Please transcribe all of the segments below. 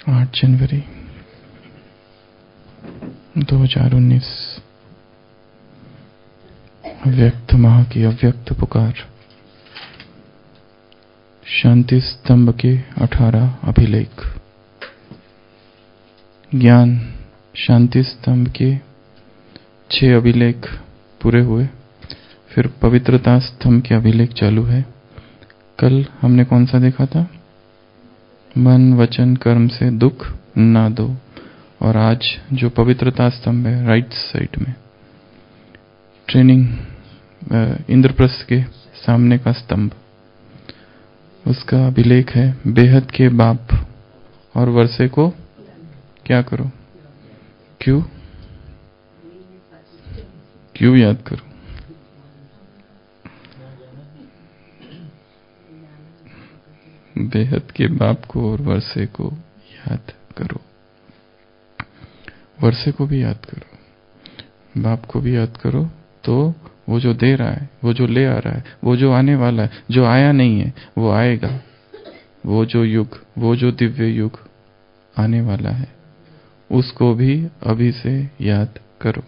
8 जनवरी 2019। अव्यक्त माह की अव्यक्त पुकार। शांति स्तंभ के 18 अभिलेख। ज्ञान शांति स्तंभ के 6 अभिलेख पूरे हुए। फिर पवित्रता स्तंभ के अभिलेख चालू है। कल हमने कौन सा देखा था? मन वचन कर्म से दुख ना दो। और आज जो पवित्रता स्तंभ है राइट साइड में, ट्रेनिंग इंद्रप्रस्थ के सामने का स्तंभ, उसका अभिलेख है बेहद के बाप और वर्षे को क्या करो। क्यों याद करो? बेहद के बाप को और वर्षे को याद करो। वर्षे को भी याद करो, बाप को भी याद करो। तो वो जो दे रहा है, वो जो ले आ रहा है, वो जो आने वाला है, जो आया नहीं है वो आएगा। वो जो युग, वो जो दिव्य युग आने वाला है, उसको भी अभी से याद करो।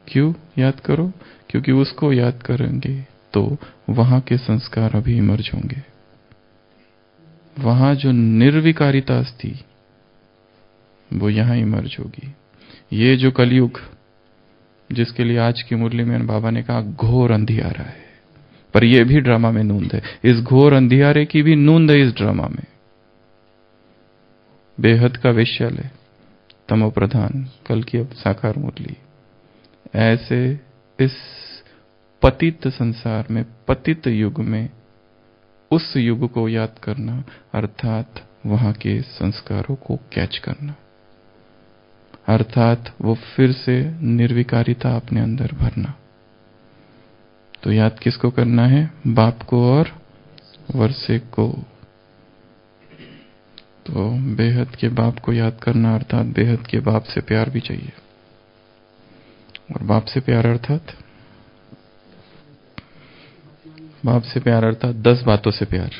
क्यों याद करो? क्योंकि उसको याद करेंगे तो वहां के संस्कार अभी इमर्ज होंगे। वहां जो निर्विकारिता थी वो यहां इमर्ज होगी। ये जो कलयुग, जिसके लिए आज की मुरली में बाबा ने कहा घोर अंधियारा है, पर यह भी ड्रामा में नूंद है। इस घोर अंधियारे की भी नूंद है इस ड्रामा में। बेहद का वेश्यालय, तमो प्रधान, कल की अब साकार मुरली। ऐसे इस पतित संसार में, पतित युग में, उस युग को याद करना अर्थात वहां के संस्कारों को कैच करना, अर्थात वो फिर से निर्विकारिता अपने अंदर भरना। तो याद किसको करना है? बाप को और वर्षे को। तो बेहद के बाप को याद करना अर्थात बेहद के बाप से प्यार भी चाहिए। और बाप से प्यार अर्थात 10 बातों से प्यार।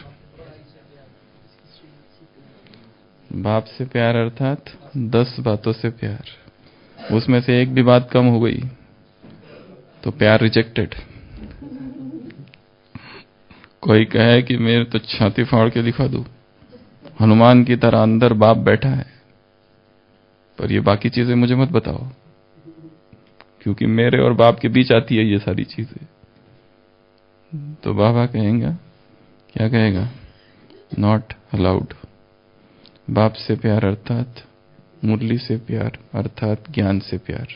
बाप से प्यार अर्थात 10 बातों से प्यार। उसमें से एक भी बात कम हो गई तो प्यार रिजेक्टेड। कोई कहे कि मेरे तो छाती फाड़ के दिखा दूं, हनुमान की तरह अंदर बाप बैठा है, पर ये बाकी चीजें मुझे मत बताओ, क्योंकि मेरे और बाप के बीच आती है ये सारी चीजें। तो बाबा कहेंगे, क्या कहेगा? Not allowed. बाप से प्यार अर्थात मुरली से प्यार, अर्थात ज्ञान से प्यार।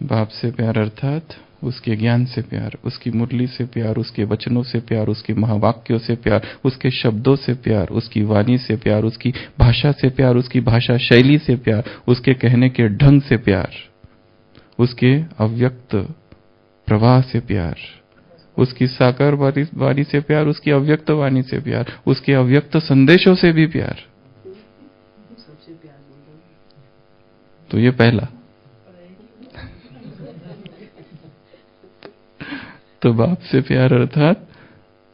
बाप से प्यार अर्थात उसके ज्ञान से प्यार, उसकी मुरली से प्यार, उसके वचनों से प्यार, उसके महावाक्यों से प्यार, उसके शब्दों से प्यार, उसकी वाणी से प्यार, उसकी भाषा से प्यार, उसकी भाषा शैली से प्यार, उसके कहने के ढंग से प्यार, उसके अव्यक्त प्रवाह से प्यार, उसकी साकार वाणी से प्यार, उसकी अव्यक्त वाणी से प्यार, उसके अव्यक्त संदेशों से भी प्यार। तो ये पहला। तो बाप से प्यार अर्थात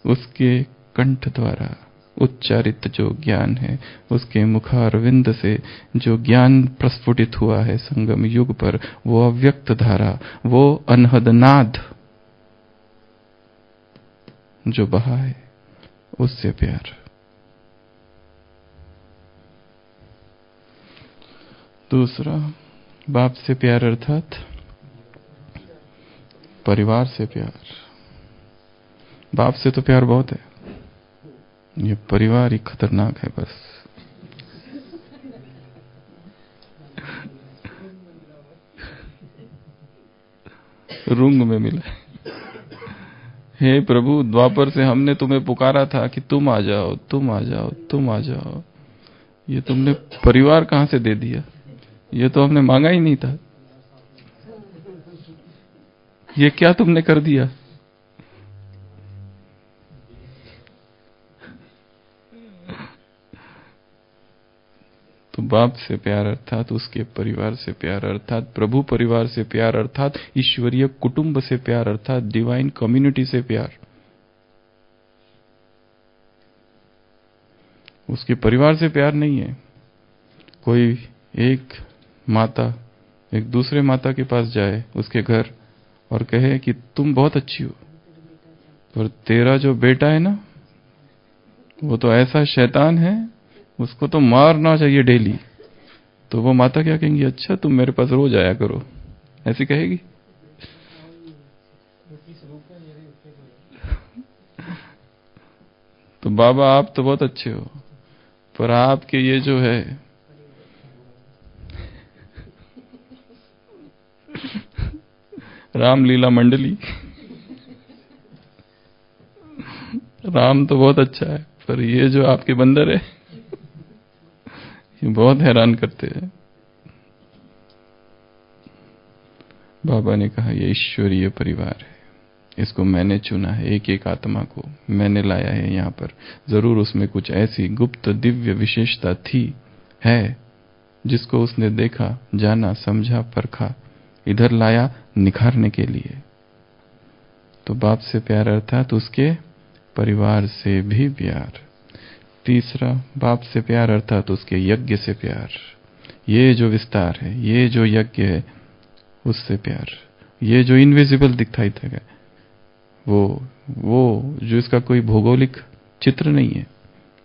उसके कंठ द्वारा उच्चारित जो ज्ञान है, उसके मुखारविंद से जो ज्ञान प्रस्फुटित हुआ है संगम युग पर, वो अव्यक्त धारा, वो अनहद नाद जो बहा है, उससे प्यार। दूसरा, बाप से प्यार अर्थात परिवार से प्यार। बाप से तो प्यार बहुत है, ये परिवार ही खतरनाक है। बस रुंग में मिला। हे प्रभु, द्वापर से हमने तुम्हें पुकारा था कि तुम आ जाओ, तुम आ जाओ, तुम आ जाओ। ये तुमने परिवार कहां से दे दिया? ये तो हमने मांगा ही नहीं था। ये क्या तुमने कर दिया? तो बाप से प्यार अर्थात उसके परिवार से प्यार, अर्थात प्रभु परिवार से प्यार, अर्थात ईश्वरीय कुटुंब से प्यार, अर्थात डिवाइन कम्युनिटी से प्यार। उसके परिवार से प्यार नहीं है। कोई एक माता एक दूसरे माता के पास जाए उसके घर और कहे कि तुम बहुत अच्छी हो, पर तेरा जो बेटा है ना वो तो ऐसा शैतान है, उसको तो मारना चाहिए डेली। तो वो माता क्या कहेंगी, अच्छा तुम मेरे पास रोज आया करो, ऐसी कहेगी? तो बाबा आप तो बहुत अच्छे हो, पर आपके ये जो है रामलीला मंडली, राम तो बहुत अच्छा है, पर ये जो आपके बंदर है ये बहुत हैरान करते हैं। बाबा ने कहा ये ईश्वरीय परिवार है, इसको मैंने चुना है, एक एक आत्मा को मैंने लाया है यहाँ पर। जरूर उसमें कुछ ऐसी गुप्त दिव्य विशेषता थी, है, जिसको उसने देखा, जाना, समझा, परखा, इधर लाया निखारने के लिए। तो बाप से प्यार अर्थात उसके परिवार से भी प्यार। तीसरा, बाप से प्यार अर्थात उसके यज्ञ से प्यार। ये जो विस्तार है, ये जो यज्ञ है, उससे प्यार। ये जो इनविजिबल दिखाई था, वो जो इसका कोई भौगोलिक चित्र नहीं है,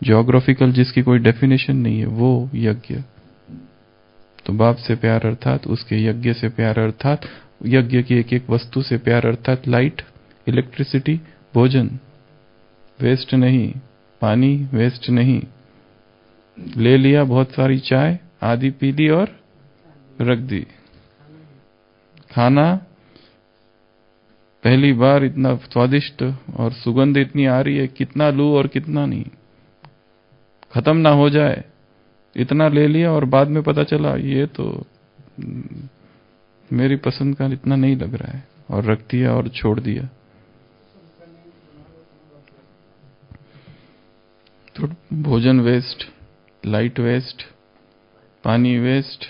ज्योग्राफिकल जिसकी कोई डेफिनेशन नहीं है, वो यज्ञ। तो बाप से प्यार अर्थात उसके यज्ञ से प्यार अर्थात यज्ञ की एक एक वस्तु से प्यार अर्थात लाइट, इलेक्ट्रिसिटी, भोजन वेस्ट नहीं, पानी वेस्ट नहीं। ले लिया बहुत सारी चाय, आधी पी ली और रख दी। खाना पहली बार इतना स्वादिष्ट और सुगंध इतनी आ रही है, कितना लूं और कितना नहीं, खत्म ना हो जाए इतना ले लिया और बाद में पता चला ये तो मेरी पसंद का इतना नहीं लग रहा है, और रख दिया और छोड़ दिया। तो भोजन वेस्ट, लाइट वेस्ट, पानी waste,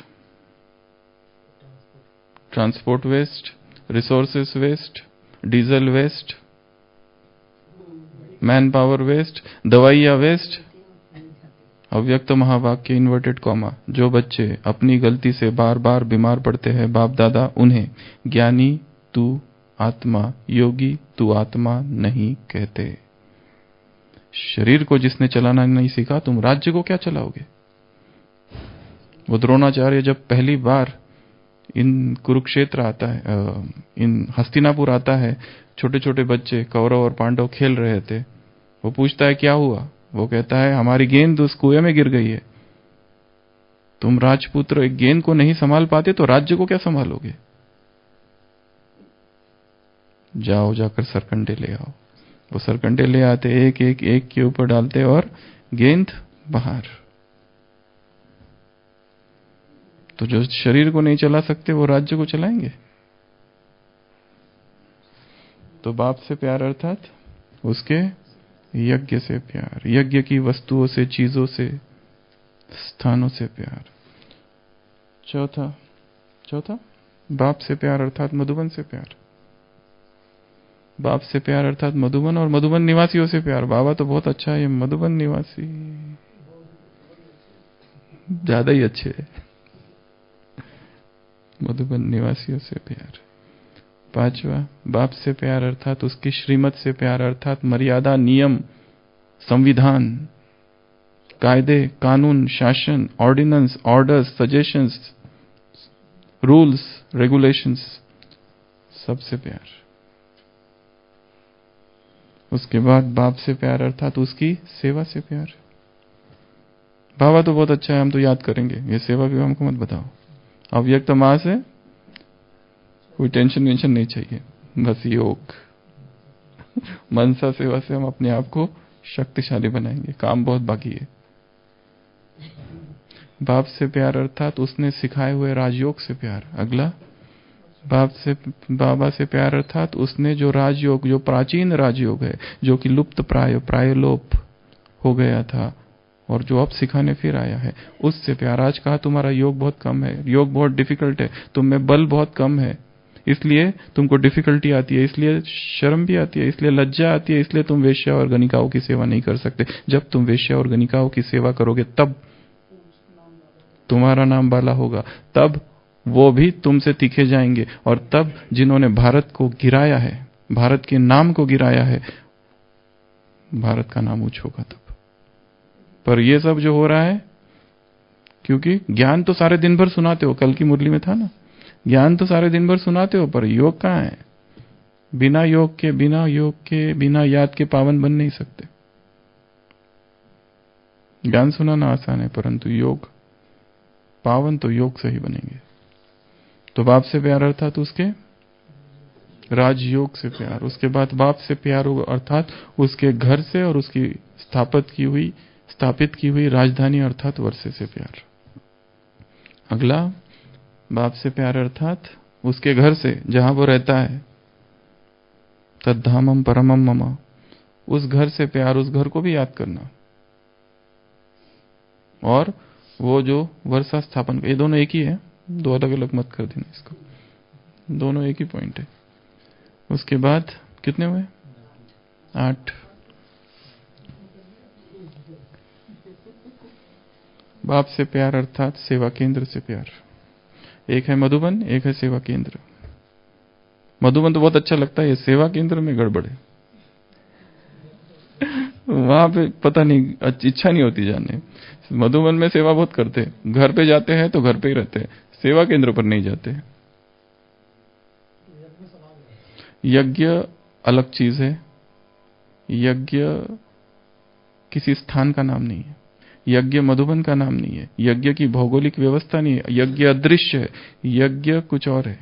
transport waste, resources waste, diesel waste, man power waste, दवाइयां वेस्ट। अव्यक्त महावाक्य इन्वर्टेड कॉमा, जो बच्चे अपनी गलती से बार बार बीमार पड़ते हैं बाप दादा उन्हें ज्ञानी तू आत्मा, योगी तू आत्मा नहीं कहते। शरीर को जिसने चलाना नहीं सीखा, तुम राज्य को क्या चलाओगे? वो द्रोणाचार्य जब पहली बार इन कुरुक्षेत्र आता है, इन हस्तिनापुर आता है, छोटे छोटे बच्चे कौरव और पांडव खेल रहे थे। वो पूछता है क्या हुआ? वो कहता है हमारी गेंद उस कुएं में गिर गई है। तुम राजपुत्र एक गेंद को नहीं संभाल पाते तो राज्य को क्या संभालोगे? जाओ जाकर सरकंडे ले आओ। वो सरकंडे ले आते, एक एक एक के ऊपर डालते और गेंद बाहर। तो जो शरीर को नहीं चला सकते वो राज्य को चलाएंगे। तो बाप से प्यार अर्थात उसके यज्ञ से प्यार, यज्ञ की वस्तुओं से, चीजों से, स्थानों से प्यार। चौथा बाप से प्यार अर्थात मधुबन से प्यार। बाप से प्यार अर्थात मधुबन और मधुबन निवासियों से प्यार। बाबा तो बहुत अच्छा है, ये मधुबन निवासी ज्यादा ही अच्छे है। मधुबन निवासियों से प्यार। पांचवा, बाप से प्यार अर्थात उसकी श्रीमत से प्यार अर्थात मर्यादा, नियम, संविधान, कायदे, कानून, शासन, ordinance, orders, suggestions, rules, regulations, सबसे प्यार। उसके बाद बाप से प्यार अर्थात उसकी सेवा से प्यार। बाबा तो बहुत अच्छा है, हम तो याद करेंगे, ये सेवा भी हमको मत बताओ। अव्यक्त मां से कोई टेंशन वेंशन नहीं चाहिए, बस योग मनसा सेवा से हम अपने आप को शक्तिशाली बनाएंगे, काम बहुत बाकी है। बाप से प्यार अर्थात उसने सिखाए हुए राजयोग से प्यार। अगला, बाबा से प्यार अर्थात उसने जो राजयोग, जो प्राचीन राजयोग है, जो कि लुप्त प्रायलोप हो गया था और जो अब सिखाने फिर आया है, उससे प्यार। आज कहा तुम्हारा योग बहुत कम है, योग बहुत डिफिकल्ट है, तुम में बल बहुत कम है, इसलिए तुमको डिफिकल्टी आती है, इसलिए शर्म भी आती है, इसलिए लज्जा आती है, इसलिए तुम वेश्या और गणिकाओं की सेवा नहीं कर सकते। जब तुम वेश्या और गणिकाओं की सेवा करोगे तब तुम्हारा नाम बाला होगा, तब वो भी तुमसे तीखे जाएंगे, और तब जिन्होंने भारत को गिराया है, भारत के नाम को गिराया है, भारत का नाम ऊंच होगा तब। पर ये सब जो हो रहा है, क्योंकि ज्ञान तो सारे दिन भर सुनाते हो, कल की मुरली में था ना, ज्ञान तो सारे दिन भर सुनाते हो, पर योग कहाँ है? बिना योग के, बिना याद के पावन बन नहीं सकते। ज्ञान सुनाना आसान है, परंतु योग पावन तो योग से ही बनेंगे। तो बाप से प्यार अर्थात उसके राजयोग से प्यार, उसके बाद बाप से प्यार होगा अर्थात उसके घर से और उसकी स्थापित की हुई राजधानी अर्थात वर्षे से प्यार। अगला बाप से प्यार अर्थात उसके घर से, जहां वो रहता है, तद्धामम परमम मम, उस घर से प्यार, उस घर को भी याद करना। और वो जो वर्षा स्थापन, ये दोनों एक ही है, दो अलग अलग मत कर देना इसको, दोनों एक ही पॉइंट है। उसके बाद कितने हुए? 8। बाप से प्यार अर्थात सेवा केंद्र से प्यार। एक है मधुबन, एक है सेवा केंद्र। मधुबन तो बहुत अच्छा लगता है, ये सेवा केंद्र में गड़बड़ है। वहां पे पता नहीं, इच्छा नहीं होती जाने। मधुबन में सेवा बहुत करते हैं, घर पे जाते हैं तो घर पे ही रहते हैं, सेवा केंद्र पर नहीं जाते। यज्ञ अलग चीज है, यज्ञ किसी स्थान का नाम नहीं है, यज्ञ मधुबन का नाम नहीं है, यज्ञ की भौगोलिक व्यवस्था नहीं है, यज्ञ अदृश्य है, यज्ञ कुछ और है।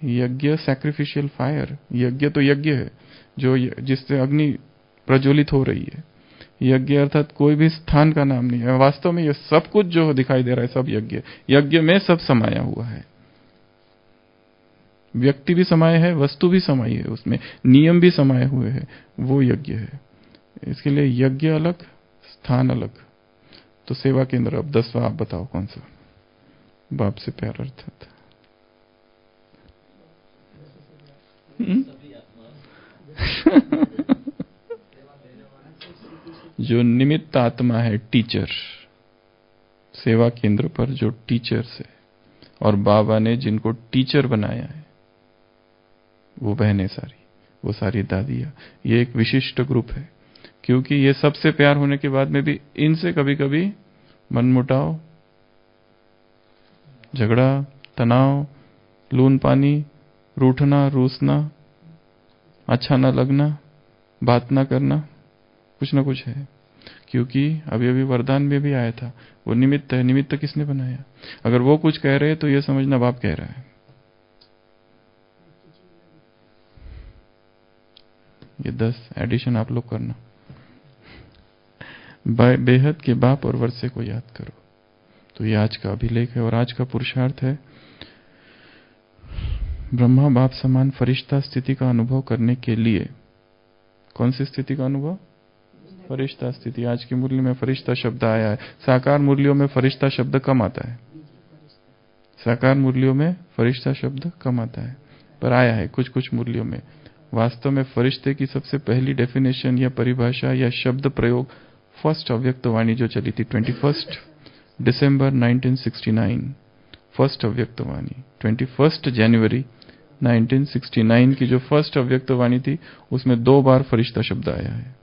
यज्ञ सैक्रिफिशियल फायर, यज्ञ तो यज्ञ है जो जिससे अग्नि प्रज्वलित हो रही है। यज्ञ अर्थात कोई भी स्थान का नाम नहीं है। वास्तव में ये सब कुछ जो दिखाई दे रहा है सब यज्ञ, यज्ञ में सब समाया हुआ है। व्यक्ति भी समाये है, वस्तु भी समाई है, उसमें नियम भी समाये हुए हैं, वो यज्ञ है। इसके लिए यज्ञ अलग, स्थान अलग। तो सेवा केंद्र, अब 10वां आप बताओ कौन सा? बाप से प्यार अर्थात जो निमित्त आत्मा है, टीचर, सेवा केंद्र पर जो टीचर्स है, और बाबा ने जिनको टीचर बनाया है, वो बहनें सारी, वो सारी दादियां, ये एक विशिष्ट ग्रुप है। क्योंकि ये सबसे प्यार होने के बाद में भी इनसे कभी कभी मनमुटाव, झगड़ा, तनाव, लून पानी, रूठना, रूसना, अच्छा ना लगना, बात ना करना, कुछ ना कुछ है। क्योंकि अभी अभी वरदान में भी आया था, वो निमित्त है। निमित्त किसने बनाया? अगर वो कुछ कह रहे हैं तो ये समझना बाप कह रहा है। ये 10 एडिशन आप लोग करना। बेहद के बाप और वर्षे को याद करो। तो ये आज का अभिलेख है और आज का पुरुषार्थ है, ब्रह्मा बाप समान फरिश्ता स्थिति का अनुभव करने के लिए। कौन सी स्थिति का अनुभव? फरिश्ता स्थिति। आज की मुरली में फरिश्ता शब्द आया है। साकार मुरलियों में फरिश्ता शब्द कम आता है, साकार मुरलियों में फरिश्ता शब्द कम आता है, पर आया है कुछ कुछ मुरलियों में। वास्तव में फरिश्ते की सबसे पहली डेफिनेशन या परिभाषा या शब्द प्रयोग फर्स्ट अव्यक्त वाणी जो चली थी 21 दिसंबर 1969, फर्स्ट अव्यक्त वाणी 21 जनवरी 1969 की जो फर्स्ट अव्यक्त वाणी थी, उसमें 2 बार फरिश्ता शब्द आया है।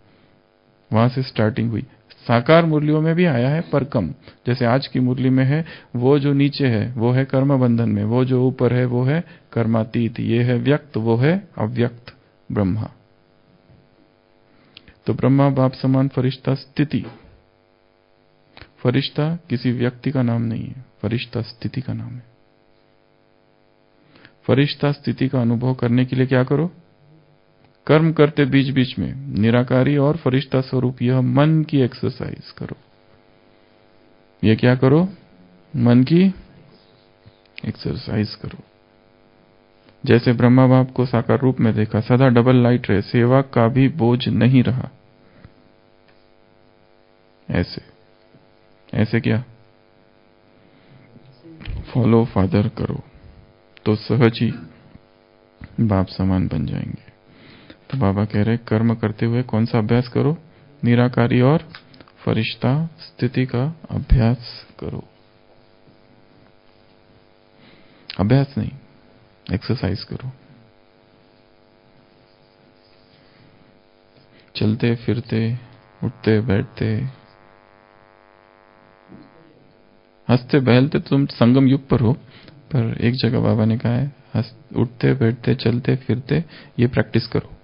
वहां से स्टार्टिंग हुई। साकार मुरलियों में भी आया है पर कम। जैसे आज की मुरली में है, वो जो नीचे है वो है कर्म बंधन में, वो जो ऊपर है वो है कर्मातीत, ये है व्यक्त, वो है अव्यक्त ब्रह्मा। तो ब्रह्मा बाप समान फरिश्ता स्थिति। फरिश्ता किसी व्यक्ति का नाम नहीं है, फरिश्ता स्थिति का नाम है। फरिश्ता स्थिति का अनुभव करने के लिए क्या करो? कर्म करते बीच बीच में निराकारी और फरिश्ता स्वरूप यह मन की एक्सरसाइज करो। ये क्या करो? मन की एक्सरसाइज करो। जैसे ब्रह्मा बाप को साकार रूप में देखा, सदा डबल लाइट रहे, सेवा का भी बोझ नहीं रहा। ऐसे ऐसे क्या? फॉलो फादर करो। तो सहज ही बाप समान बन जाएंगे। तो बाबा कह रहे कर्म करते हुए कौन सा अभ्यास करो? निराकारी और फरिश्ता स्थिति का अभ्यास करो। अभ्यास नहीं, एक्सरसाइज करो। चलते फिरते, उठते बैठते, हंसते बहलते तुम संगम युग पर हो, पर एक जगह बाबा ने कहा है उठते बैठते चलते फिरते ये प्रैक्टिस करो।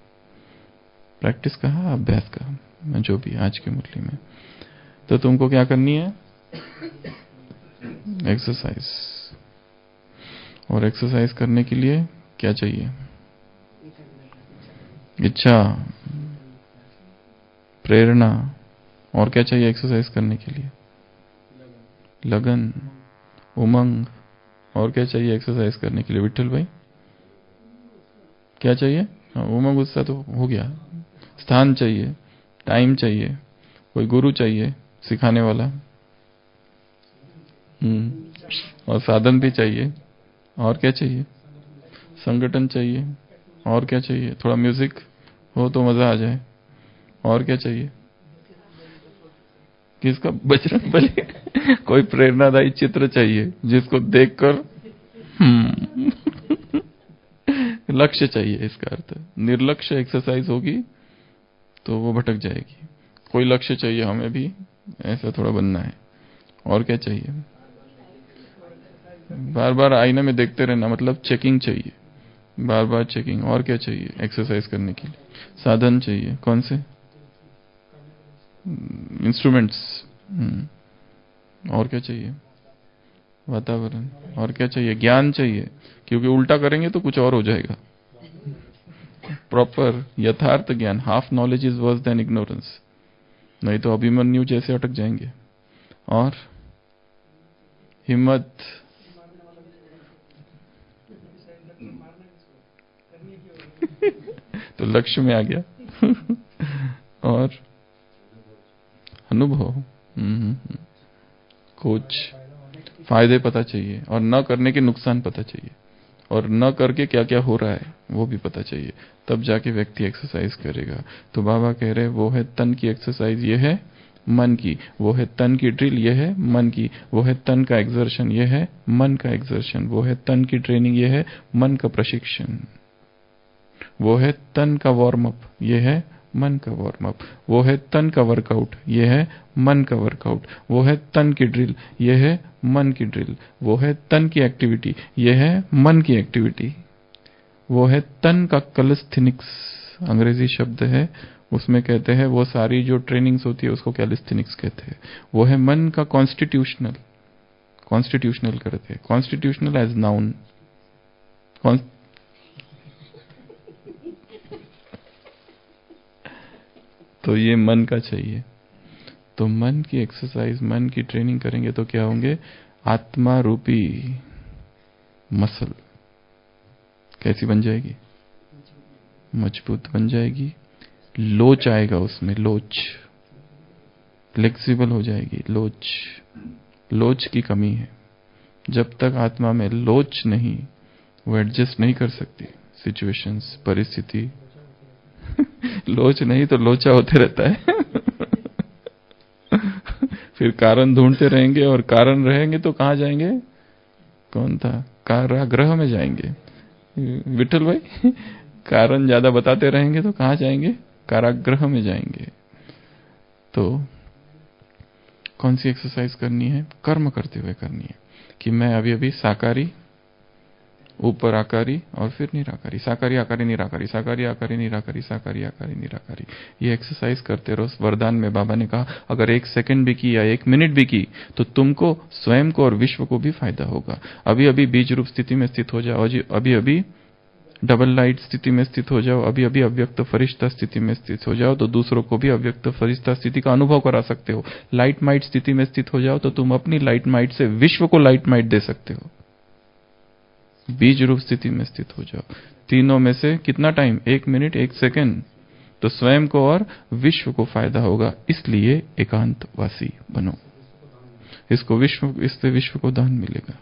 प्रैक्टिस कहा, अभ्यास कहा, जो भी आज की मुरली में। तो तुमको क्या करनी है? एक्सरसाइज। और एक्सरसाइज करने के लिए क्या चाहिए? इच्छा, प्रेरणा। और क्या चाहिए एक्सरसाइज करने के लिए? लगन, उमंग। और क्या चाहिए एक्सरसाइज करने के लिए विठल भाई? क्या चाहिए? उमंग उत्साह तो हो गया। स्थान चाहिए, टाइम चाहिए, कोई गुरु चाहिए सिखाने वाला, और साधन भी चाहिए। और क्या चाहिए? संगठन चाहिए। और क्या चाहिए? थोड़ा म्यूजिक हो तो मजा आ जाए। और क्या चाहिए? किसका? बजरंग बली। कोई प्रेरणादायी चित्र चाहिए जिसको देखकर लक्ष्य चाहिए। इसका अर्थ निर्लक्ष्य एक्सरसाइज होगी तो वो भटक जाएगी। कोई लक्ष्य चाहिए हमें भी, ऐसा थोड़ा बनना है। और क्या चाहिए? बार बार आईने में देखते रहना, मतलब चेकिंग चाहिए, बार बार चेकिंग। और क्या चाहिए एक्सरसाइज करने के लिए? साधन चाहिए। कौन से? इंस्ट्रूमेंट्स। और क्या चाहिए? वातावरण। और क्या चाहिए? ज्ञान चाहिए, क्योंकि उल्टा करेंगे तो कुछ और हो जाएगा। प्रॉपर यथार्थ ज्ञान। Half knowledge is worse than ignorance, नहीं तो अभिमन्यु जैसे अटक जाएंगे। और हिम्मत। तो लक्ष्य में आ गया। और अनुभव। कुछ फायदे पता चाहिए, और न करने के नुकसान पता चाहिए, और न करके क्या क्या हो रहा है वो भी पता चाहिए। तब जाके व्यक्ति एक्सरसाइज करेगा। तो बाबा कह रहे वो है तन की एक्सरसाइज, ये है मन की। वो है तन की ड्रिल, ये है मन की। वो है तन का एक्सर्शन, ये है मन का एक्सर्शन। वो है तन की ट्रेनिंग, ये है मन का प्रशिक्षण। वो है तन का वार्म अप, ये है मन का वार्म अप। वो है तन का वर्कआउट, ये है मन का वर्कआउट। वो है तन की ड्रिल, ये है मन की ड्रिल। वो है तन की एक्टिविटी, ये है मन की एक्टिविटी। वो है तन का कैलिस्थेनिक्स, अंग्रेजी शब्द है, उसमें कहते हैं वो सारी जो ट्रेनिंग्स होती है उसको कैलिस्थेनिक्स कहते हैं। वो है मन का कॉन्स्टिट्यूशनल, कॉन्स्टिट्यूशनल करते हैं, कॉन्स्टिट्यूशनल एज नाउन। तो ये मन का चाहिए। तो मन की एक्सरसाइज, मन की ट्रेनिंग करेंगे तो क्या होंगे? आत्मा रूपी मसल कैसी बन जाएगी? मजबूत बन जाएगी। लोच आएगा उसमें, लोच, फ्लेक्सिबल हो जाएगी। लोच, लोच की कमी है। जब तक आत्मा में लोच नहीं, वो एडजस्ट नहीं कर सकती सिचुएशंस, परिस्थिति। लोच नहीं तो लोचा होते रहता है। फिर कारण ढूंढते रहेंगे, और कारण रहेंगे तो कहां जाएंगे? कौन था? कारागृह में जाएंगे। विठल भाई, कारण ज्यादा बताते रहेंगे तो कहां जाएंगे? कारागृह में जाएंगे। तो कौन सी एक्सरसाइज करनी है? कर्म करते हुए करनी है कि मैं अभी अभी साकारी, ऊपर आकारी, और फिर निराकारी। साकारी आकारी निराकारी, साकारी आकारी निराकारी, साकारी आकारी निराकारी। ये एक्सरसाइज करते रहो। वरदान में बाबा ने कहा अगर 1 सेकंड भी की या 1 मिनट भी की तो तुमको, स्वयं को और विश्व को भी फायदा होगा। अभी अभी बीज रूप स्थिति में स्थित हो जाओ, अभी अभी डबल लाइट स्थिति में स्थित हो जाओ, अभी अभी अव्यक्त फरिश्ता स्थिति में स्थित हो जाओ, तो दूसरों को भी अव्यक्त फरिश्ता स्थिति का अनुभव करा सकते हो। लाइट माइट स्थिति में स्थित हो जाओ तो तुम अपनी लाइट माइट से विश्व को लाइट माइट दे सकते हो। बीज रूप स्थिति में स्थित हो जाओ। तीनों में से कितना टाइम? 1 minute 1 second. तो स्वयं को और विश्व को फायदा होगा। इसलिए एकांतवासी बनो। इससे विश्व को दान मिलेगा।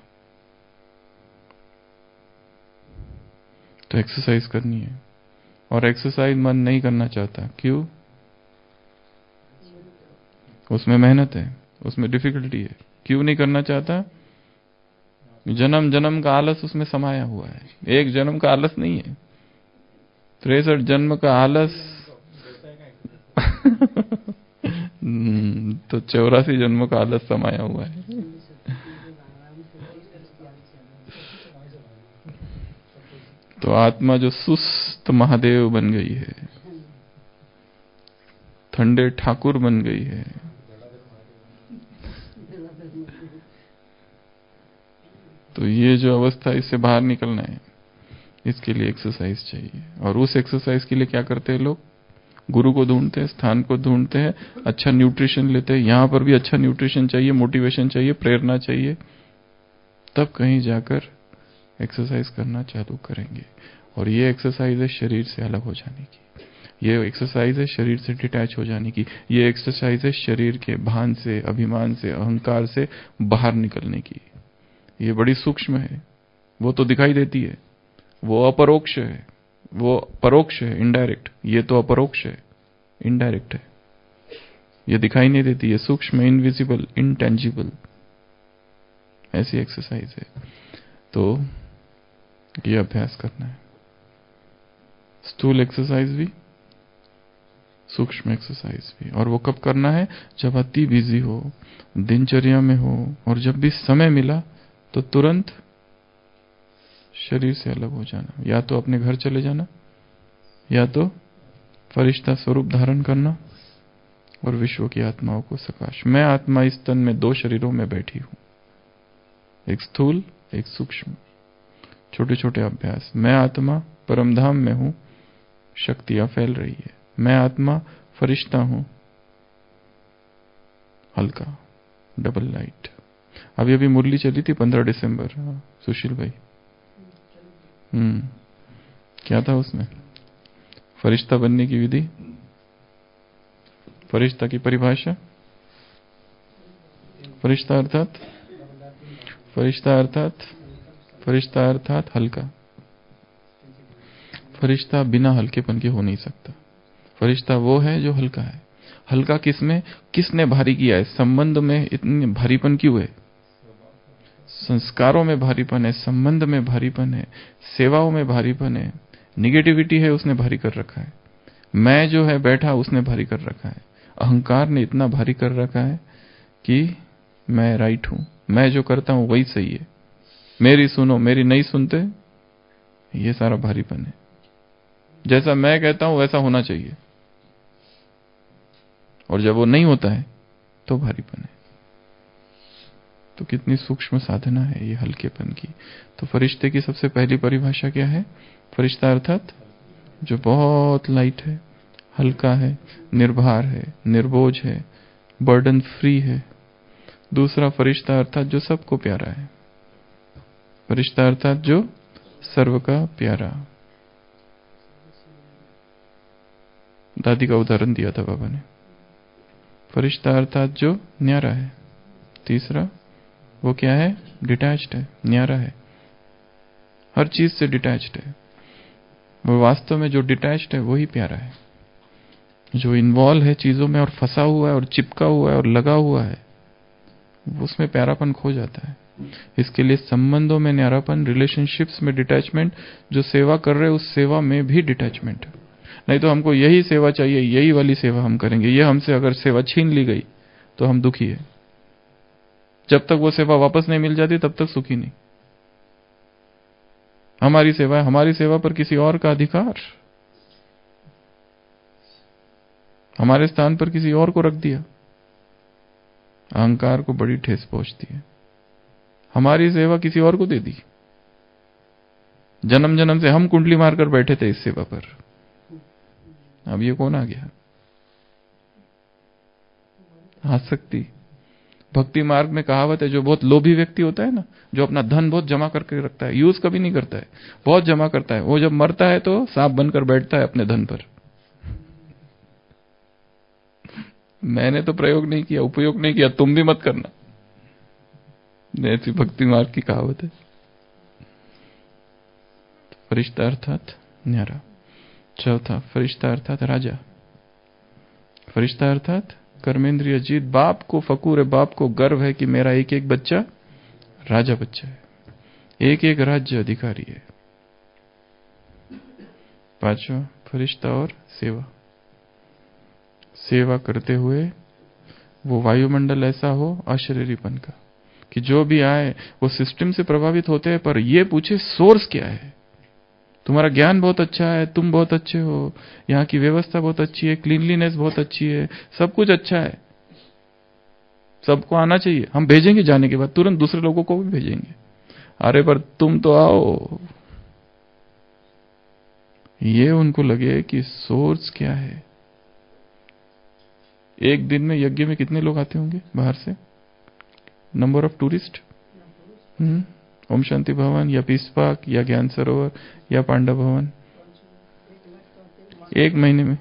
तो एक्सरसाइज करनी है। और एक्सरसाइज मन नहीं करना चाहता, क्यों? उसमें मेहनत है, उसमें डिफिकल्टी है। क्यों नहीं करना चाहता? जन्म जन्म का आलस उसमें समाया हुआ है। एक जन्म का आलस नहीं है, 63 जन्म का आलस। तो 84 जन्म का आलस समाया हुआ है। तो आत्मा जो सुस्त महादेव बन गई है, ठंडे ठाकुर बन गई है, तो ये जो अवस्था, इससे बाहर निकलना है। इसके लिए एक्सरसाइज चाहिए। और उस एक्सरसाइज के लिए क्या करते हैं लोग? गुरु को ढूंढते हैं, स्थान को ढूंढते हैं, अच्छा न्यूट्रिशन लेते हैं। यहां पर भी अच्छा न्यूट्रिशन चाहिए, मोटिवेशन चाहिए, प्रेरणा चाहिए, तब कहीं जाकर एक्सरसाइज करना चालू करेंगे। और ये एक्सरसाइज है शरीर से अलग हो जाने की, ये एक्सरसाइज है शरीर से डिटैच हो जाने की, ये एक्सरसाइज है शरीर के भान से, अभिमान से, अहंकार से बाहर निकलने की। ये बड़ी सूक्ष्म है। वो तो दिखाई देती है, वो अपरोक्ष है, वो परोक्ष है, इनडायरेक्ट। ये तो अपरोक्ष है, इनडायरेक्ट है। ये दिखाई नहीं देती, ये सूक्ष्म, इनविजिबल, इंटेंजिबल। ऐसी एक्सरसाइज है। तो ये अभ्यास करना है। स्थूल एक्सरसाइज भी, सूक्ष्म एक्सरसाइज भी। और वो कब करना है? जब अति बिजी हो, दिनचर्या में हो, और जब भी समय मिला तो तुरंत शरीर से अलग हो जाना। या तो अपने घर चले जाना, या तो फरिश्ता स्वरूप धारण करना और विश्व की आत्माओं को सकाश। मैं आत्मा इस तन में 2 शरीरों में बैठी हूं, एक स्थूल, एक सूक्ष्म। छोटे छोटे अभ्यास। मैं आत्मा परमधाम में हूं, शक्तियां फैल रही है। मैं आत्मा फरिश्ता हूं, हल्का, डबल लाइट। अभी अभी मुरली चली थी 15 दिसंबर। सुशील भाई, क्या था उसमें? फरिश्ता बनने की विधि, फरिश्ता की परिभाषा। फरिश्ता अर्थात, फरिश्ता अर्थात, फरिश्ता अर्थात हल्का। फरिश्ता बिना हल्केपन के हो नहीं सकता। फरिश्ता वो है जो हल्का है। हल्का किसमें? किसने भारी किया है? संबंध में इतनी भारीपन क्यों है? संस्कारों में भारीपन है, संबंध में भारीपन है, सेवाओं में भारीपन है, निगेटिविटी है, उसने भारी कर रखा है। मैं जो है बैठा, उसने भारी कर रखा है। अहंकार ने इतना भारी कर रखा है कि मैं राइट हूं, मैं जो करता हूं वही सही है, मेरी सुनो, मेरी नहीं सुनते। ये सारा भारीपन है। जैसा मैं कहता हूं वैसा होना चाहिए, और जब वो नहीं होता है तो भारीपन है। तो कितनी सूक्ष्म साधना है ये हल्केपन की। तो फरिश्ते की सबसे पहली परिभाषा क्या है? फरिश्ता अर्थात जो बहुत लाइट है, हल्का है, निर्भर है, निर्बोझ है, बर्डन फ्री है। दूसरा फरिश्ता अर्थात जो सबको प्यारा है। फरिश्ता अर्थात जो सर्व का प्यारा। दादी का उदाहरण दिया था बाबा ने। फरिश्ता अर्थात जो न्यारा है। तीसरा वो क्या है? डिटैच्ड है, न्यारा है, हर चीज से डिटैच्ड है। वो वास्तव में जो डिटैच्ड है वही प्यारा है। जो इन्वॉल्व है चीजों में और फंसा हुआ है और चिपका हुआ है और लगा हुआ है, उसमें प्यारापन खो जाता है। इसके लिए संबंधों में न्यारापन, रिलेशनशिप्स में डिटैचमेंट, जो सेवा कर रहे हैं उस सेवा में भी डिटैचमेंट। नहीं तो हमको यही सेवा चाहिए, यही वाली सेवा हम करेंगे। ये हमसे अगर सेवा छीन ली गई तो हम दुखी है। जब तक वो सेवा वापस नहीं मिल जाती तब तक सुखी नहीं। हमारी सेवा है, हमारी सेवा पर किसी और का अधिकार, हमारे स्थान पर किसी और को रख दिया। अहंकार को बड़ी ठेस पहुंचती है। हमारी सेवा किसी और को दे दी। जन्म जन्म से हम कुंडली मारकर बैठे थे इस सेवा पर, अब ये कौन आ गया? आसक्ति। भक्ति मार्ग में कहावत है, जो बहुत लोभी व्यक्ति होता है ना, जो अपना धन बहुत जमा करके रखता है, यूज कभी नहीं करता है, बहुत जमा करता है, वो जब मरता है तो सांप बनकर बैठता है अपने धन पर। मैंने तो प्रयोग नहीं किया, उपयोग नहीं किया, तुम भी मत करना। ऐसी भक्ति मार्ग की कहावत है। फरिश्ता अर्थात न्यारा। चौथा फरिश्ता अर्थात राजा। फरिश्ता अर्थात कर्मेंद्रिय जीत। बाप को फकूर है, बाप को गर्व है कि मेरा एक एक बच्चा राजा बच्चा है, एक एक राज्य अधिकारी है। पांचवा फरिश्ता और सेवा। सेवा करते हुए वो वायुमंडल ऐसा हो अशरीरीपन का कि जो भी आए वो सिस्टम से प्रभावित होते हैं, पर ये पूछे सोर्स क्या है। तुम्हारा ज्ञान बहुत अच्छा है, तुम बहुत अच्छे हो, यहाँ की व्यवस्था बहुत अच्छी है, क्लीनलीनेस बहुत अच्छी है, सब कुछ अच्छा है, सबको आना चाहिए, हम भेजेंगे, जाने के बाद तुरंत दूसरे लोगों को भी भेजेंगे। अरे पर तुम तो आओ। ये उनको लगे कि सोर्स क्या है। एक दिन में यज्ञ में कितने लोग आते होंगे बाहर से? Number of tourist? Om Shanti Bhawan या पीस पार्क या ज्ञान सरोवर या पांडव भवन? एक महीने में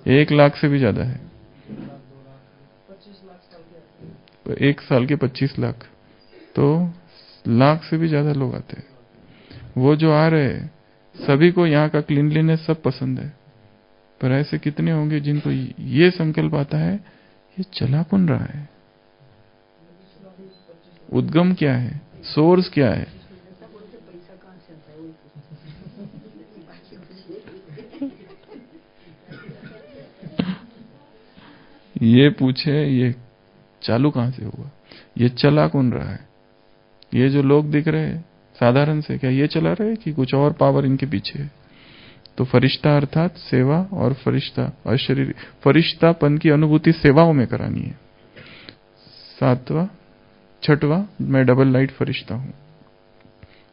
1 लाख से भी ज्यादा है। एक साल के 25 लाख, तो लाख से भी ज्यादा लोग आते हैं। वो जो आ रहे हैं सभी को यहाँ का क्लीनलीनेस सब पसंद है, पर ऐसे कितने होंगे जिनको ये संकल्प आता है ये चला कौन रहा है, उद्गम क्या है, सोर्स क्या है। ये पूछे ये चालू कहां से हुआ, ये चला कौन रहा है। ये जो लोग दिख रहे हैं साधारण से, क्या ये चला रहे हैं कि कुछ और पावर इनके पीछे है। तो फरिश्ता अर्थात सेवा और फरिश्ता अशरीरी, फरिश्तापन की अनुभूति सेवाओं में करानी है। छठवां मैं डबल लाइट फरिश्ता हूं।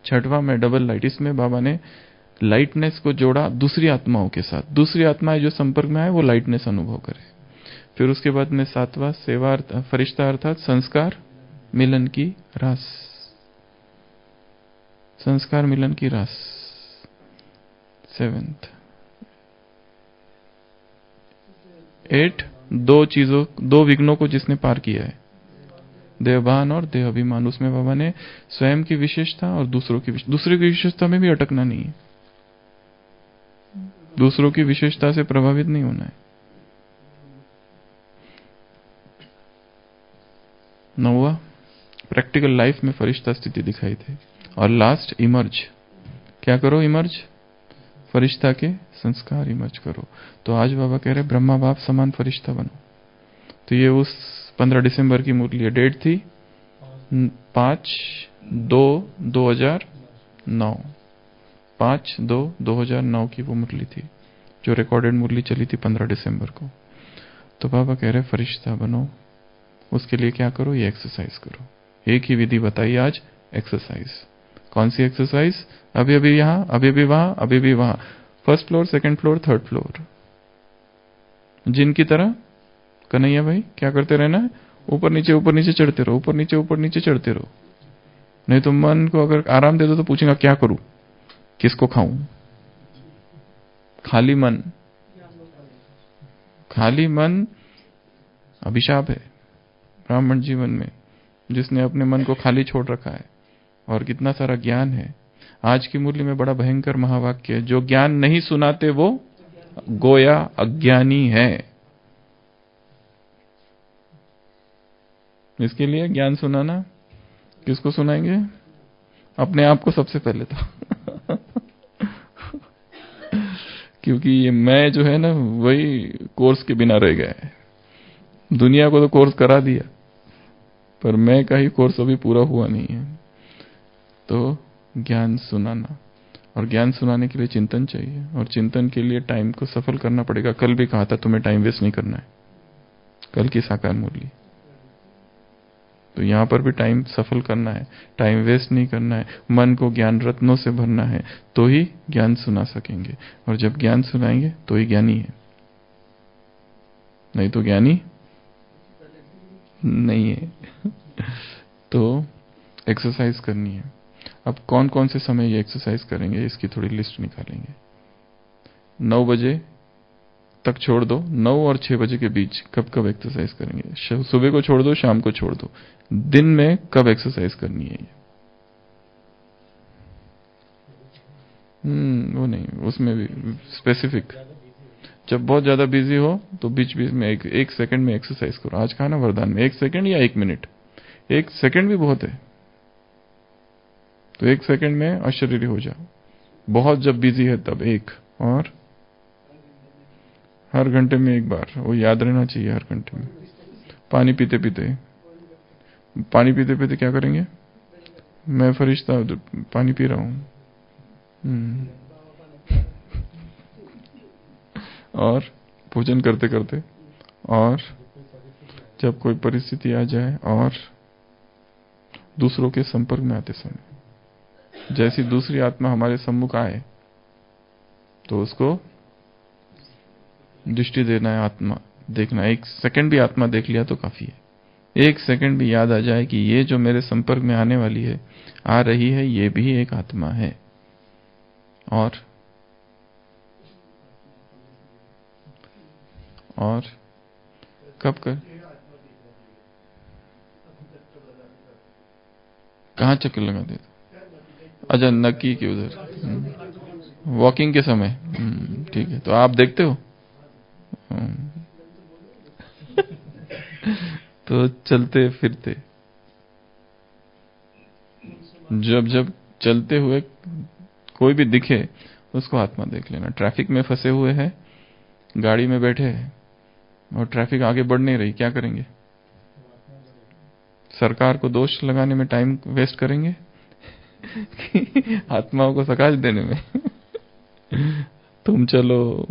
छठवां मैं डबल लाइट, इसमें बाबा ने लाइटनेस को जोड़ा दूसरी आत्माओं के साथ। दूसरी आत्माएं जो संपर्क में आए वो लाइटनेस अनुभव करे। फिर उसके बाद में सातवां सेवा फरिश्ता अर्थात संस्कार मिलन की रास। संस्कार मिलन की रास। 7th 8 दो विघ्नों को जिसने पार किया है, देहभान और देह अभिमान। उसमें बाबा ने स्वयं की विशेषता और दूसरों की विशेषता में भी अटकना नहीं है, दूसरों की विशेषता से प्रभावित नहीं होना है। 9वां प्रैक्टिकल लाइफ में फरिश्ता स्थिति दिखाई दे। और लास्ट इमर्ज। क्या करो? इमर्ज, फरिश्ता के संस्कार इमर्ज करो। तो आज बाबा कह रहे ब्रह्मा बाप समान फरिश्ता बनो। तो ये उस 15 दिसंबर की मुरली है। डेट थी 5/2/2009। 5/2/2009 की वो मुरली थी जो रिकॉर्डेड मुरली चली थी 15 दिसंबर को। तो बाबा कह रहे फरिश्ता बनो। उसके लिए क्या करो? ये एक्सरसाइज करो। एक ही विधि बताई आज, एक्सरसाइज। कौन सी एक्सरसाइज? अभी अभी यहां, अभी भी वहां, अभी भी वहां। 1st floor, 2nd floor, 3rd floor. जिनकी तरह कन्हैया भाई क्या करते रहना है? ऊपर नीचे चढ़ते रहो, ऊपर नीचे चढ़ते रहो। नहीं तो मन को अगर आराम दे दो तो पूछेगा क्या करूं, किसको खाऊं। खाली मन अभिशाप है ब्राह्मण जीवन में, जिसने अपने मन को खाली छोड़ रखा है। और कितना सारा ज्ञान है। आज की मुरली में बड़ा भयंकर महावाक्य है, जो ज्ञान नहीं सुनाते वो गोया अज्ञानी है। इसके लिए ज्ञान सुनाना, किसको सुनाएंगे? अपने आप को सबसे पहले तो क्योंकि ये मैं जो है ना, वही कोर्स के बिना रह गया है। दुनिया को तो कोर्स करा दिया, पर मैं का ही कोर्स अभी पूरा हुआ नहीं है। तो ज्ञान सुनाना, और ज्ञान सुनाने के लिए चिंतन चाहिए, और चिंतन के लिए टाइम को सफल करना पड़ेगा। कल भी कहा था तुम्हें टाइम वेस्ट नहीं करना है, कल की साकार मुरली। तो यहां पर भी टाइम सफल करना है, टाइम वेस्ट नहीं करना है, मन को ज्ञान रत्नों से भरना है, तो ही ज्ञान सुना सकेंगे। और जब ज्ञान सुनाएंगे तो ही ज्ञानी है, नहीं तो ज्ञानी नहीं है। तो एक्सरसाइज करनी है। अब कौन कौन से समय ये एक्सरसाइज करेंगे, इसकी थोड़ी लिस्ट निकालेंगे। 9 बजे तक छोड़ दो, 9 और 6 बजे के बीच कब एक्सरसाइज करेंगे। सुबह को छोड़ दो, शाम को छोड़ दो। दिन में कब एक्सरसाइज करनी है। वो नहीं, उसमें भी स्पेसिफिक। जब बहुत ज्यादा बिजी हो तो बीच बीच में एक सेकंड में एक्सरसाइज करो। आज कहा ना वरदान में 1 सेकंड या 1 मिनट, 1 सेकंड भी बहुत है, तो 1 सेकंड में अशरीरी हो जाओ। बहुत जब बिजी है तब एक, और हर घंटे में एक बार, वो याद रहना चाहिए हर घंटे में। पानी पीते पीते क्या करेंगे? मैं फरिश्ता पानी पी रहा हूं। और भोजन करते करते, और जब कोई परिस्थिति आ जाए, और दूसरों के संपर्क में आते समय जैसी दूसरी आत्मा हमारे सम्मुख आए तो उसको दृष्टि देना है, आत्मा देखना। 1 सेकंड भी आत्मा देख लिया तो काफी है। 1 सेकंड भी याद आ जाए कि ये जो मेरे संपर्क में आने वाली है, आ रही है, ये भी एक आत्मा है। और कब कर, कहाँ चक्कर लगा दे? अच्छा, नक्की के उधर वॉकिंग के समय। ठीक है, तो आप देखते हो? तो चलते फिरते, जब चलते हुए कोई भी दिखे उसको आत्मा देख लेना। ट्रैफिक में फंसे हुए हैं, गाड़ी में बैठे हैं और ट्रैफिक आगे बढ़ नहीं रही, क्या करेंगे? सरकार को दोष लगाने में टाइम वेस्ट करेंगे कि आत्माओं को सकाश देने में? तुम चलो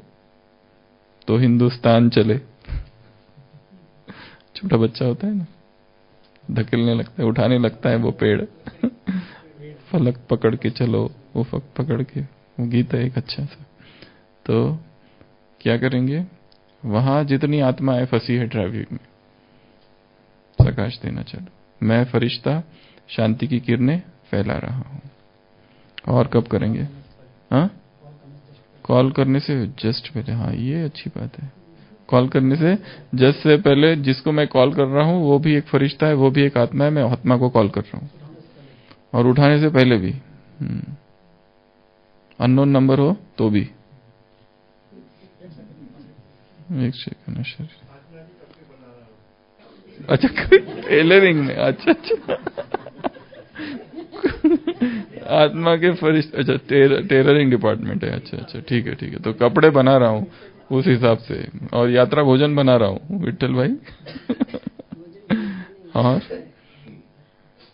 तो हिंदुस्तान चले। छोटा बच्चा होता है ना, धकेलने लगता है, उठाने लगता है वो पेड़। फलक पकड़ के चलो, वो फक पकड़ के, वो गीत है एक अच्छा सा। तो क्या करेंगे? वहां जितनी आत्माएं फंसी है ट्रैफिक में, प्रकाश देना चलो। मैं फरिश्ता शांति की किरणें फैला रहा हूं। और कब करेंगे? हाँ, कॉल करने से जस्ट पहले। हाँ, ये अच्छी बात है। कॉल करने से जस्ट से पहले जिसको मैं कॉल कर रहा हूं वो भी एक फरिश्ता है, वो भी एक आत्मा है, मैं आत्मा को कॉल कर रहा हूं। और उठाने से पहले भी, अननोन नंबर हो तो भी। एक सेकंड, अच्छा टेलरिंग में, अच्छा आत्मा के फरिश्ते, अच्छा टेलरिंग डिपार्टमेंट है। अच्छा ठीक है। तो कपड़े बना रहा हूँ उस हिसाब से, और यात्रा भोजन बना रहा हूँ विट्ठल भाई।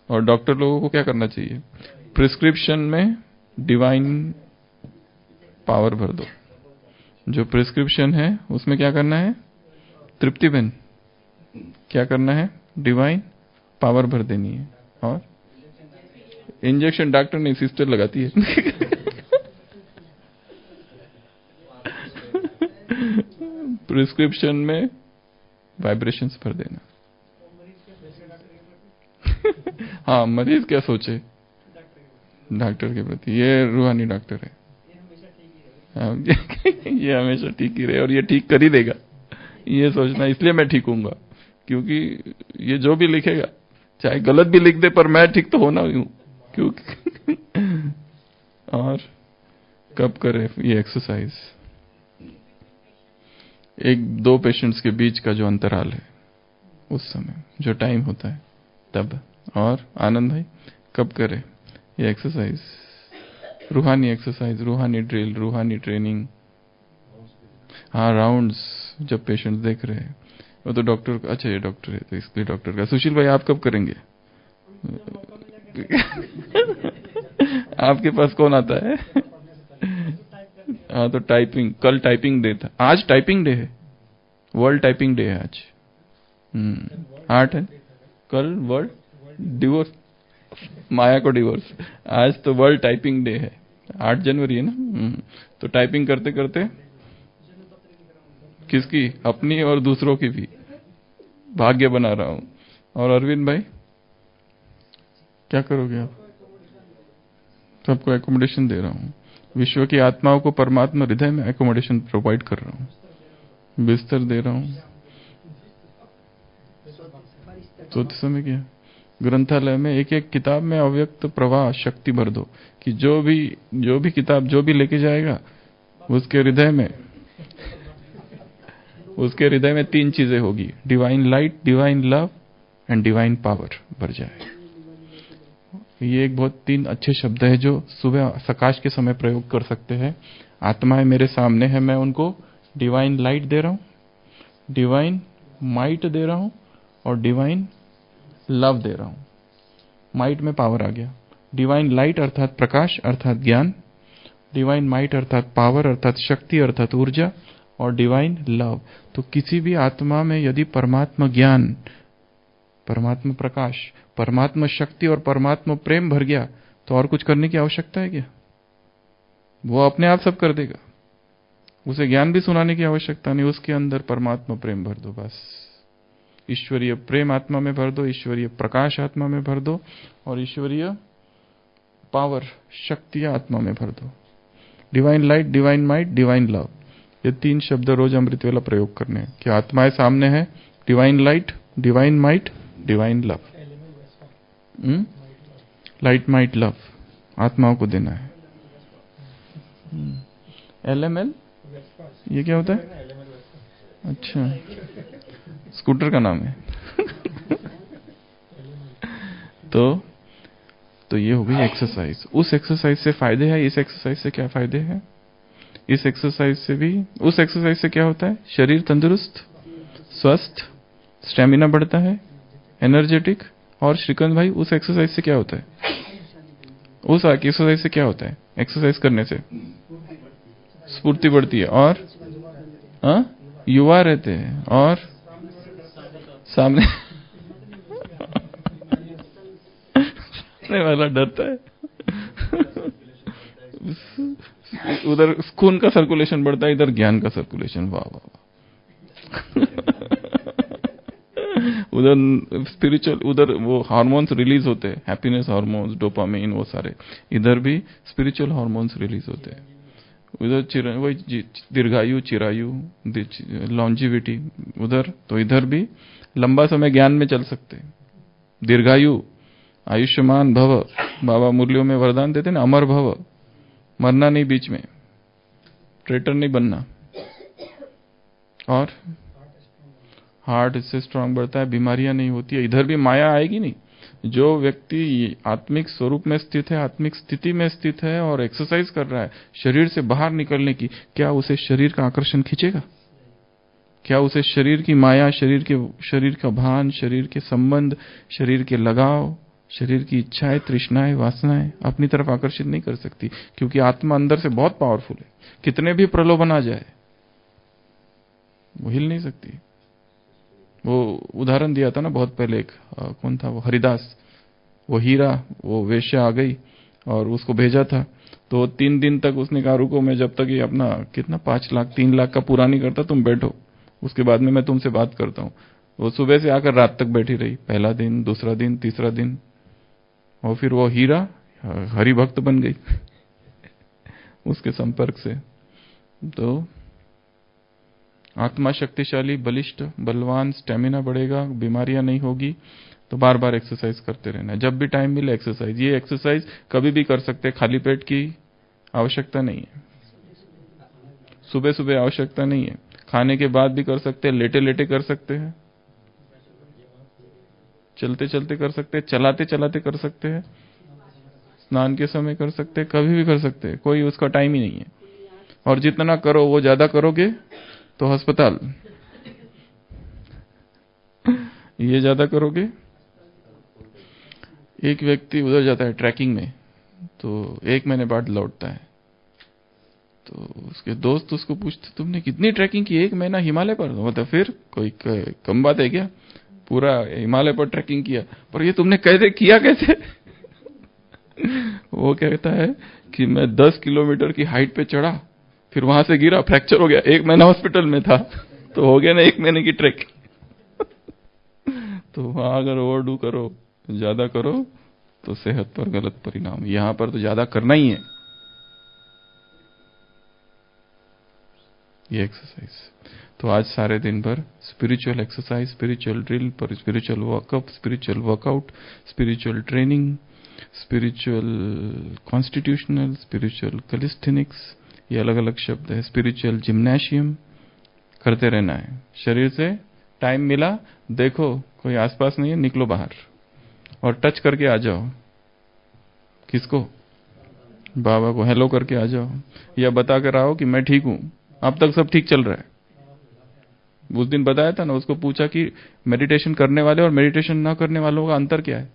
और डॉक्टर लोगों को क्या करना चाहिए? प्रिस्क्रिप्शन में डिवाइन पावर भर दो। जो प्रिस्क्रिप्शन है उसमें क्या करना है? तृप्ति बहन, क्या करना है? डिवाइन पावर भर देनी है। और इंजेक्शन डॉक्टर नहीं, सिस्टर लगाती है। प्रिस्क्रिप्शन में वाइब्रेशंस भर देना। हाँ, मरीज क्या सोचे डॉक्टर के प्रति, ये रूहानी डॉक्टर है। ये हमेशा ठीक ही रहे, और ये ठीक कर ही देगा, ये सोचना। इसलिए मैं ठीक हूंगा, क्योंकि ये जो भी लिखेगा, चाहे गलत भी लिख दे, पर मैं ठीक तो होना ही हूं। क्योंकि और कब करे ये एक्सरसाइज? 1-2 पेशेंट्स के बीच का जो अंतराल है, उस समय जो टाइम होता है तब। और आनंद भाई, कब करे ये एक्सरसाइज? रूहानी एक्सरसाइज, रूहानी ड्रिल, रूहानी ट्रेनिंग। हाँ, राउंड्स जब पेशेंट देख रहे हैं, वो तो डॉक्टर, अच्छा ये डॉक्टर है तो इसलिए डॉक्टर का। सुशील भाई, आप कब करेंगे? आपके पास कौन आता है? हाँ, तो टाइपिंग, कल टाइपिंग डे था, आज टाइपिंग डे है, वर्ल्ड टाइपिंग डे है आज। 8 है, कल वर्ल्ड डिवोर्स, माया को डिवोर्स। आज तो वर्ल्ड टाइपिंग डे है, 8 जनवरी है ना। तो टाइपिंग करते करते किसकी? अपनी और दूसरों की भी भाग्य बना रहा हूं। और अरविंद भाई, क्या करोगे आप? सबको एकोमोडेशन दे रहा हूं। विश्व की आत्माओं को परमात्मा हृदय में एकोमोडेशन प्रोवाइड कर रहा हूं, बिस्तर दे रहा हूं। सोते समय क्या? ग्रंथालय में एक एक किताब में अव्यक्त प्रवाह शक्ति भर दो कि जो भी किताब जो भी लेके जाएगा उसके हृदय में 3 चीजें होगी, divine light, divine love and divine power भर जाए। ये एक बहुत 3 अच्छे शब्द है जो सुबह सकाश के समय प्रयोग कर सकते हैं। आत्माएं मेरे सामने है, मैं उनको डिवाइन लाइट दे रहा हूं, डिवाइन माइट दे रहा हूं और डिवाइन लव दे रहा हूं। माइट में पावर आ गया, डिवाइन लाइट अर्थात प्रकाश अर्थात ज्ञान, डिवाइन माइट अर्थात पावर अर्थात शक्ति अर्थात ऊर्जा, और डिवाइन लव। तो किसी भी आत्मा में यदि परमात्मा ज्ञान, परमात्मा प्रकाश, परमात्मा शक्ति और परमात्मा प्रेम भर गया तो और कुछ करने की आवश्यकता है क्या? वो अपने आप सब कर देगा। उसे ज्ञान भी सुनाने की आवश्यकता नहीं, उसके अंदर परमात्मा प्रेम भर दो बस। ईश्वरीय प्रेम आत्मा में भर दो, ईश्वरीय प्रकाश आत्मा में भर दो और ईश्वरीय पावर शक्ति आत्मा में भर दो। Divine light, divine might, divine love, ये 3 शब्द रोज अमृत वेला प्रयोग करने हैं कि आत्माएं सामने है, divine light, divine might, divine love. Light might love आत्माओं को देना है। LML ये क्या होता है? अच्छा, स्कूटर का नाम है। तो ये हो गई एक्सरसाइज। उस एक्सरसाइज से फायदे हैं, इस एक्सरसाइज से क्या फायदे हैं? इस एक्सरसाइज से भी, उस एक्सरसाइज से क्या होता है? शरीर तंदुरुस्त, स्वस्थ, स्टेमिना बढ़ता है, एनर्जेटिक। और श्रीकांत भाई, उस एक्सरसाइज से क्या होता है? उस एक्सरसाइज से क्या होता है? एक्सरसाइज करने से स्फूर्ति बढ़ती है और युवा रहते हैं और सामने वाला डरता है। उधर खून का सर्कुलेशन बढ़ता है, इधर ज्ञान का सर्कुलेशन। वाह वाह वाह। उधर स्पिरिचुअल, उधर वो हार्मोन्स रिलीज होते हैं, हैप्पीनेस हार्मोन्स, डोपामाइन, वो सारे। इधर भी स्पिरिचुअल हार्मोन्स रिलीज होते हैं। उधर वही दीर्घायु, चिरायु, लॉन्जिविटी उधर, तो इधर भी लंबा समय ज्ञान में चल सकते हैं। दीर्घायु, आयुष्मान भव, बाबा मुरलियों में वरदान देते ना, अमर भव, मरना नहीं बीच में, ट्रेटर नहीं बनना। और हार्ट इससे स्ट्रांग बढ़ता है, बीमारियां नहीं होती है। इधर भी माया आएगी नहीं। जो व्यक्ति आत्मिक स्वरूप में स्थित है, आत्मिक स्थिति में स्थित है और एक्सरसाइज कर रहा है शरीर से बाहर निकलने की, क्या उसे शरीर का आकर्षण खींचेगा? क्या उसे शरीर की माया, शरीर का भान, शरीर के संबंध, शरीर के लगाव, शरीर की इच्छाएं, तृष्णाएं, वासनाएं अपनी तरफ आकर्षित नहीं कर सकती, क्योंकि आत्मा अंदर से बहुत पावरफुल है। कितने भी प्रलोभन आ जाए वो हिल नहीं सकती। वो उदाहरण दिया था ना बहुत पहले, एक कौन था वो, हरिदास। वो हीरा, वो वेश्या आ गई और उसको भेजा था, तो 3 दिन तक उसने कहा रुको, मैं जब तक ये अपना कितना 5 लाख 3 लाख का पूरा नहीं करता तुम बैठो, उसके बाद में मैं तुमसे बात करता हूँ। वो सुबह से आकर रात तक बैठी रही, पहला दिन, दूसरा दिन, तीसरा दिन, और फिर वो हीरा हरि भक्त बन गई उसके संपर्क से। तो आत्मा शक्तिशाली, बलिष्ठ, बलवान, स्टेमिना बढ़ेगा, बीमारियां नहीं होगी। तो बार बार एक्सरसाइज करते रहना है, जब भी टाइम मिले एक्सरसाइज। ये एक्सरसाइज कभी भी कर सकते हैं, खाली पेट की आवश्यकता नहीं है, सुबह सुबह आवश्यकता नहीं है, खाने के बाद भी कर सकते हैं, लेटे लेटे कर सकते हैं, चलते चलते कर सकते हैं, चलाते चलाते कर सकते हैं, स्नान के समय कर सकते हैं, कभी भी कर सकते हैं, कोई उसका टाइम ही नहीं है। और जितना करो वो ज्यादा करोगे तो अस्पताल, ये ज्यादा करोगे। एक व्यक्ति उधर जाता है ट्रैकिंग में, तो 1 महीने बाद लौटता है, तो उसके दोस्त उसको पूछते तुमने कितनी ट्रैकिंग की? 1 महीना हिमालय पर। मतलब फिर कोई कम बात है क्या? पूरा हिमालय पर ट्रैकिंग किया, पर ये तुमने कैसे किया, कैसे? वो कहता है कि मैं 10 किलोमीटर की हाइट पे चढ़ा, फिर वहां से गिरा, फ्रैक्चर हो गया, 1 महीना हॉस्पिटल में था, तो हो गया ना 1 महीने की ट्रैकिंग। तो वहां अगर ओवरडू करो, ज्यादा करो, तो सेहत पर गलत परिणाम। यहां पर तो ज्यादा करना ही है ये एक्सरसाइज। तो आज सारे दिन भर स्पिरिचुअल एक्सरसाइज, स्पिरिचुअल ड्रिल, पर spiritual workup, spiritual workout, spiritual training, spiritual constitutional, spiritual calisthenics, ये अलग अलग शब्द है, स्पिरिचुअल जिम्नेशियम करते रहना है। शरीर से टाइम मिला, देखो कोई आसपास नहीं है, निकलो बाहर और टच करके आ जाओ। किसको? बाबा को हेलो करके आ जाओ, या बता कर आओ कि मैं ठीक हूं, अब तक सब ठीक चल रहा है। उस दिन बताया था ना, उसको पूछा कि मेडिटेशन करने वाले और मेडिटेशन न करने वालों का अंतर क्या है।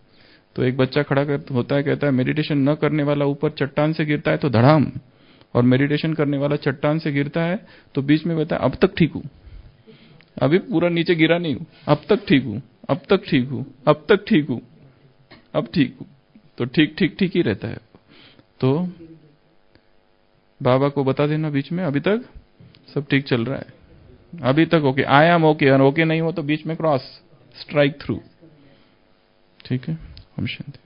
तो एक बच्चा खड़ा होता है, कहता है मेडिटेशन न करने वाला ऊपर चट्टान से गिरता है तो धड़ाम, और मेडिटेशन करने वाला चट्टान से गिरता है तो बीच में बताया अब तक ठीक हूं, अभी पूरा नीचे गिरा नहीं हूं, अब तक ठीक हूं, अब तक ठीक हूं, अब तक ठीक हूं, अब ठीक हूं। तो ठीक ठीक ठीक ही रहता है। तो बाबा को बता देना बीच में अभी तक सब ठीक चल रहा है, अभी तक ओके, आई एम ओके, और ओके नहीं हो तो बीच में क्रॉस, स्ट्राइक थ्रू। ठीक है, हम शांति।